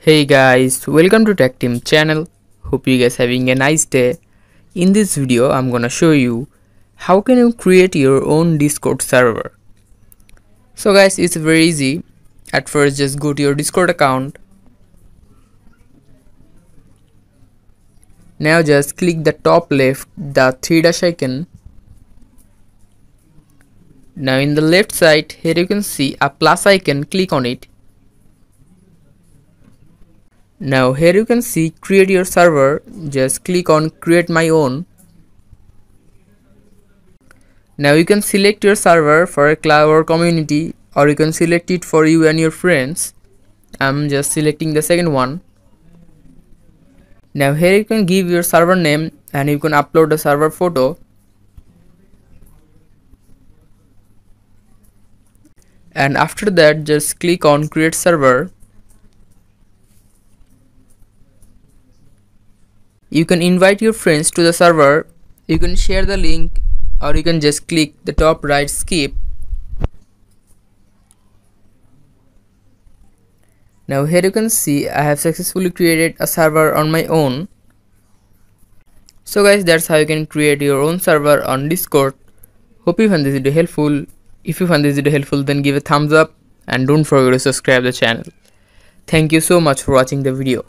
Hey guys, welcome to Tech Team channel. Hope you guys having a nice day. In this video, I'm gonna show you how can you create your own Discord server. So guys, it's very easy. At first, just go to your Discord account. Now just click the top left, the three dash icon. Now in the left side, here you can see a plus icon, click on it. Now here you can see create your server, just click on create my own. Now you can select your server for a club or community, or you can select it for you and your friends. I'm just selecting the second one. Now here you can give your server name and you can upload a server photo. And after that just click on create server. You can invite your friends to the server, you can share the link, or you can just click the top right skip. Now here you can see I have successfully created a server on my own. So guys, that's how you can create your own server on Discord. Hope you found this video helpful. If you found this video helpful, then give a thumbs up and don't forget to subscribe the channel. Thank you so much for watching the video.